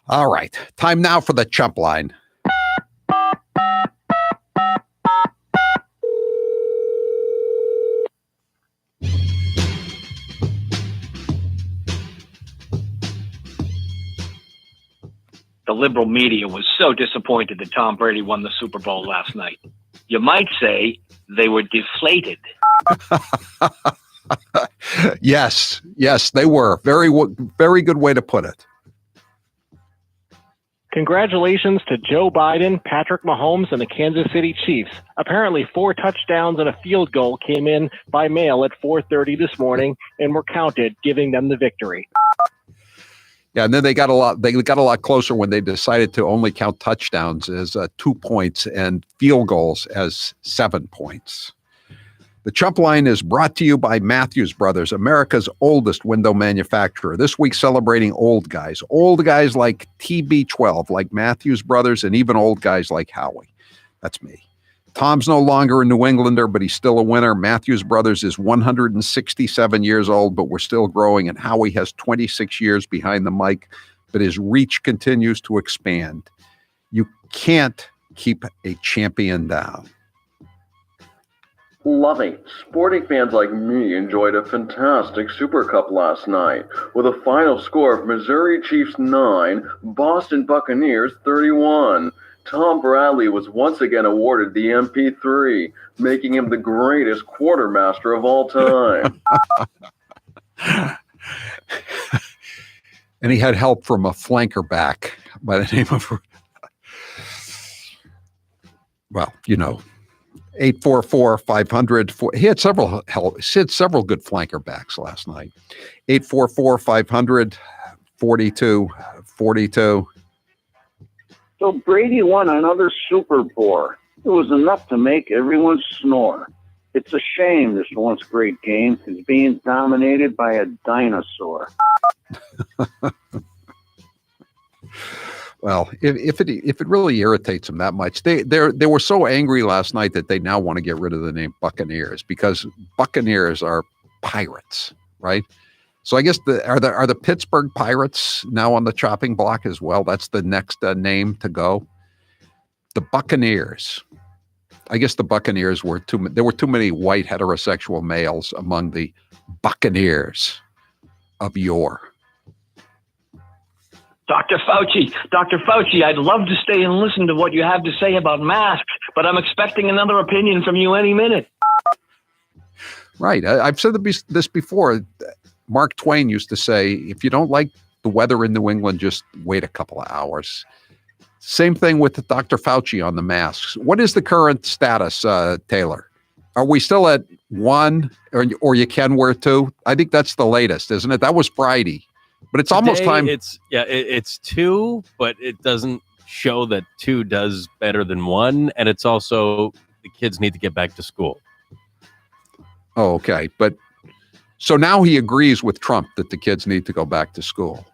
All right. Time now for the chump line. The liberal media was so disappointed that Tom Brady won the Super Bowl last night. You might say they were deflated. Yes, they were. Very good way to put it. Congratulations to Joe Biden, Patrick Mahomes, and the Kansas City Chiefs. Apparently 4 touchdowns and a field goal came in by mail at 4:30 this morning and were counted, giving them the victory. Yeah, and then they got a lot closer when they decided to only count touchdowns as 2 points and field goals as 7 points. The Chump Line is brought to you by Matthews Brothers, America's oldest window manufacturer. This week celebrating old guys like TB12, like Matthews Brothers, and even old guys like Howie. That's me. Tom's no longer a New Englander, but he's still a winner. Matthews Brothers is 167 years old, but we're still growing. And Howie has 26 years behind the mic, but his reach continues to expand. You can't keep a champion down. Loving. Sporting fans like me enjoyed a fantastic Super Cup last night with a final score of Missouri Chiefs 9, Boston Buccaneers 31. Tom Bradley was once again awarded the MP3, making him the greatest quartermaster of all time. And he had help from a flanker back by the name of, 844-500. He had several good flanker backs last night. 844-500-4242. So Brady won another Super Bowl. It was enough to make everyone snore. It's a shame this once great game is being dominated by a dinosaur. Well, if it really irritates them that much, they were so angry last night that they now want to get rid of the name Buccaneers because Buccaneers are pirates, right? So I guess are the Pittsburgh Pirates now on the chopping block as well? That's the next name to go. The Buccaneers. I guess the Buccaneers there were too many white heterosexual males among the Buccaneers of yore. Dr. Fauci, I'd love to stay and listen to what you have to say about masks, but I'm expecting another opinion from you any minute. Right. I've said this before. Mark Twain used to say, if you don't like the weather in New England, just wait a couple of hours. Same thing with Dr. Fauci on the masks. What is the current status, Taylor? Are we still at 1 or you can wear 2? I think that's the latest, isn't it? That was Friday. But it's almost time. It's 2, but it doesn't show that 2 does better than 1. And it's also the kids need to get back to school. Oh, okay. But so now he agrees with Trump that the kids need to go back to school.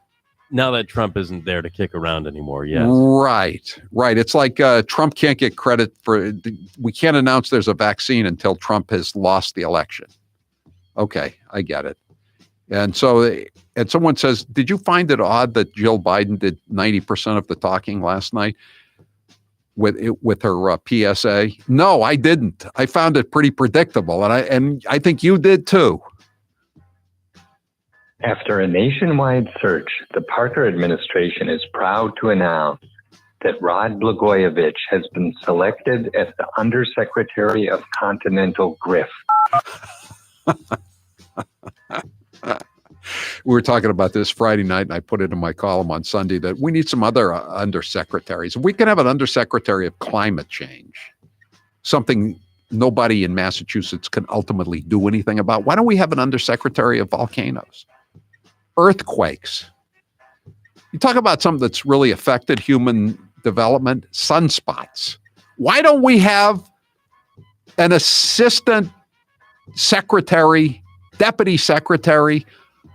Now that Trump isn't there to kick around anymore, yes. Right. It's like Trump can't get credit we can't announce there's a vaccine until Trump has lost the election. Okay, I get it. And so, and someone says, did you find it odd that Jill Biden did 90% of the talking last night with her PSA? No, I didn't. I found it pretty predictable, and I think you did too. After a nationwide search, the Parker administration is proud to announce that Rod Blagojevich has been selected as the Undersecretary of Continental Grift. We were talking about this Friday night, and I put it in my column on Sunday that we need some other undersecretaries. We can have an undersecretary of climate change, something nobody in Massachusetts can ultimately do anything about. Why don't we have an undersecretary of volcanoes, earthquakes? You talk about something that's really affected human development, sunspots. Why don't we have an assistant secretary, deputy secretary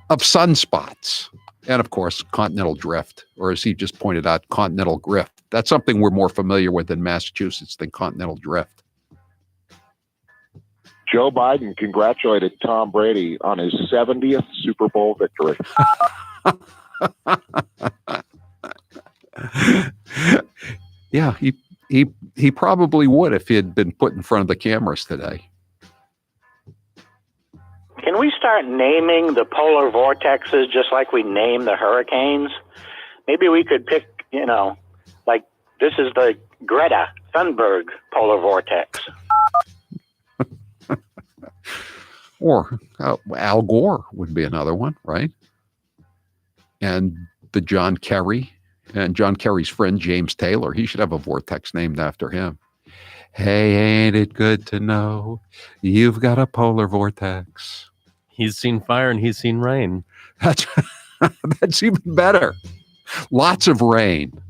of sunspots? And of course, continental drift, or as he just pointed out, continental grift. That's something we're more familiar with in Massachusetts than continental drift. Joe Biden congratulated Tom Brady on his 70th Super Bowl victory. Yeah, he probably would if he had been put in front of the cameras today. Can we start naming the polar vortexes just like we name the hurricanes? Maybe we could pick, like this is the Greta Thunberg polar vortex. Or Al Gore would be another one, right? And the John Kerry and John Kerry's friend, James Taylor. He should have a vortex named after him. Hey, ain't it good to know you've got a polar vortex? He's seen fire and he's seen rain. That's even better. Lots of rain.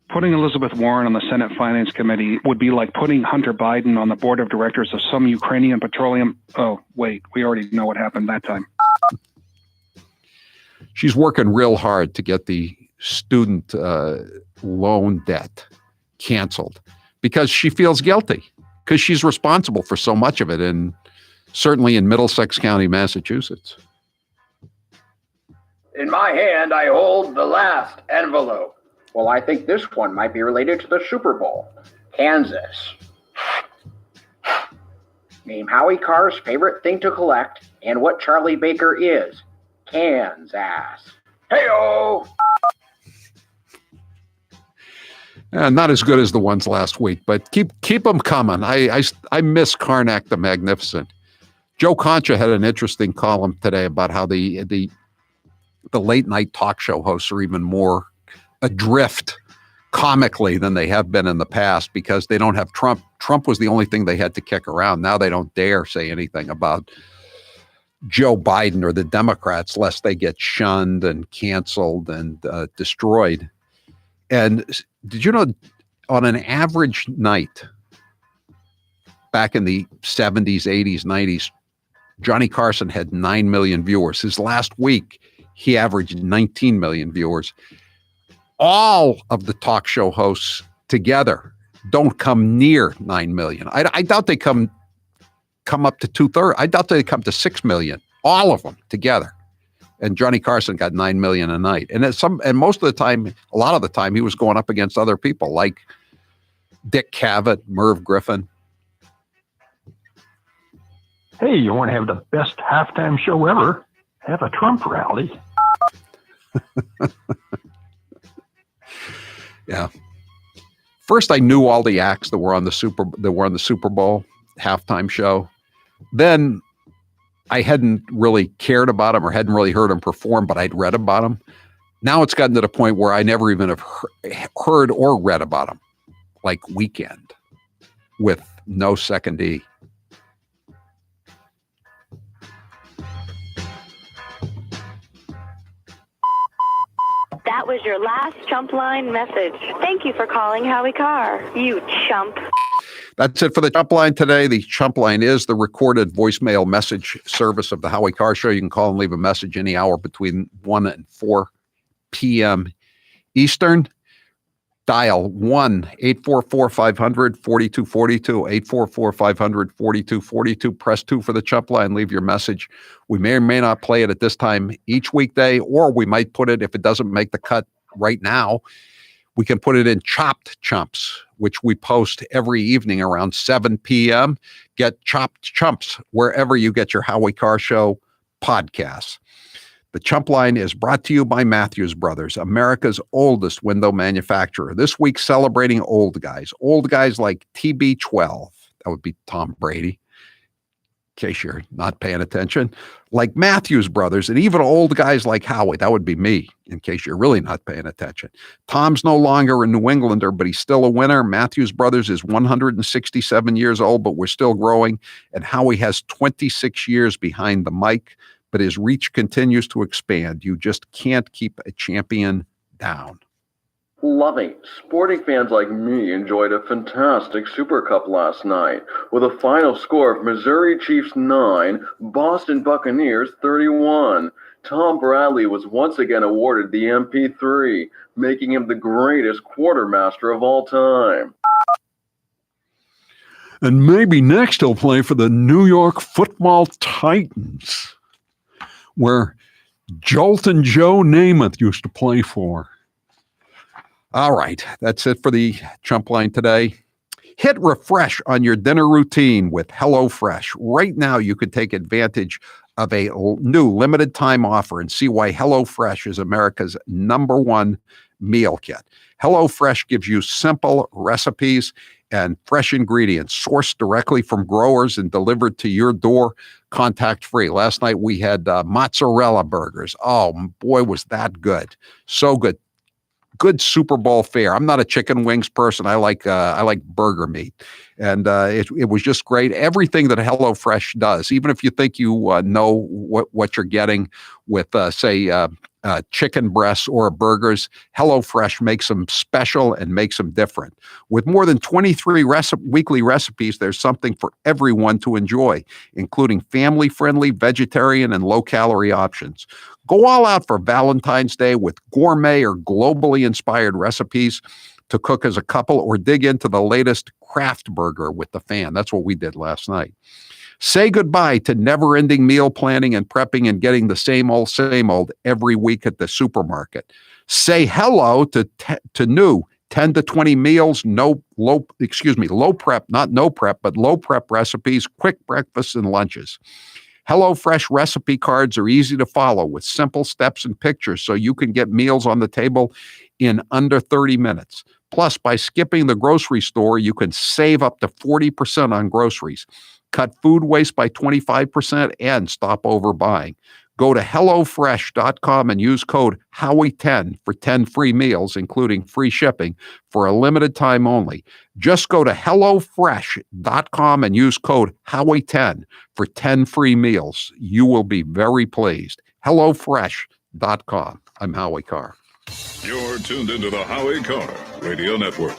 Putting Elizabeth Warren on the Senate Finance Committee would be like putting Hunter Biden on the board of directors of some Ukrainian petroleum. Oh, wait, we already know what happened that time. She's working real hard to get the student loan debt canceled because she feels guilty, because she's responsible for so much of it, and certainly in Middlesex County, Massachusetts. In my hand, I hold the last envelope. Well, I think this one might be related to the Super Bowl. Kansas. Name Howie Carr's favorite thing to collect and what Charlie Baker is. Kansas. Hey-o! Not as good as the ones last week, but keep them coming. I miss Karnak the Magnificent. Joe Concha had an interesting column today about how the late night talk show hosts are even more adrift comically than they have been in the past because they don't have Trump. Trump was the only thing they had to kick around. Now they don't dare say anything about Joe Biden or the Democrats lest they get shunned and canceled and destroyed. And did you know on an average night back in the 70s, 80s, 90s, Johnny Carson had 9 million viewers. His last week, he averaged 19 million viewers. All of the talk show hosts together don't come near 9 million. I doubt they come up to 2/3. I doubt they come to 6 million. All of them together. And Johnny Carson got 9 million a night. And most of the time, a lot of the time, he was going up against other people like Dick Cavett, Merv Griffin. Hey, you want to have the best halftime show ever? Have a Trump rally. Yeah. First, I knew all the acts that were on the Super Bowl halftime show. Then I hadn't really cared about them or hadn't really heard them perform, but I'd read about them. Now it's gotten to the point where I never even have heard or read about them, like Weekend with no second E. That was your last Chump Line message. Thank you for calling Howie Carr, you chump. That's it for the Chump Line today. The Chump Line is the recorded voicemail message service of the Howie Carr Show. You can call and leave a message any hour between 1 and 4 p.m. Eastern. Dial 1-844-500-4242, 844-500-4242. Press 2 for the Chump Line. Leave your message. We may or may not play it at this time each weekday, or we might put it, if it doesn't make the cut right now, we can put it in Chopped Chumps, which we post every evening around 7 p.m. Get Chopped Chumps wherever you get your Howie Carr Show podcasts. The Chump Line is brought to you by Matthews Brothers, America's oldest window manufacturer. This week celebrating old guys like TB12. That would be Tom Brady, in case you're not paying attention. Like Matthews Brothers, and even old guys like Howie. That would be me, in case you're really not paying attention. Tom's no longer a New Englander, but he's still a winner. Matthews Brothers is 167 years old, but we're still growing. And Howie has 26 years behind the mic, but his reach continues to expand. You just can't keep a champion down. Loving sporting fans like me enjoyed a fantastic Super Cup last night with a final score of Missouri Chiefs 9, Boston Buccaneers 31. Tom Bradley was once again awarded the MP3, making him the greatest quartermaster of all time. And maybe next he'll play for the New York Football Titans, where Jolton Joe Namath used to play for. All right. That's it for the Chump Line today. Hit refresh on your dinner routine with HelloFresh. Right now, you could take advantage of a new limited time offer and see why HelloFresh is America's #1 meal kit. HelloFresh gives you simple recipes and fresh ingredients sourced directly from growers and delivered to your door contact free. Last night we had mozzarella burgers. Oh boy, was that good. So good. Good Super Bowl fare. I'm not a chicken wings person. I like burger meat, and it was just great. Everything that HelloFresh does, even if you think you know what you're getting with say chicken breasts or burgers, HelloFresh makes them special and makes them different. With more than 23 weekly recipes, there's something for everyone to enjoy, including family-friendly, vegetarian, and low-calorie options. Go all out for Valentine's Day with gourmet or globally inspired recipes to cook as a couple, or dig into the latest craft burger with the fan. That's what we did last night. Say goodbye to never-ending meal planning and prepping and getting the same old every week at the supermarket. Say hello to new 10 to 20 meals, low prep, not no prep, but low prep recipes, quick breakfasts and lunches. HelloFresh recipe cards are easy to follow with simple steps and pictures so you can get meals on the table in under 30 minutes. Plus, by skipping the grocery store, you can save up to 40% on groceries, cut food waste by 25%, and stop overbuying. Go to HelloFresh.com and use code Howie10 for 10 free meals, including free shipping, for a limited time only. Just go to HelloFresh.com and use code Howie10 for 10 free meals. You will be very pleased. HelloFresh.com. I'm Howie Carr. You're tuned into the Howie Carr Radio Network.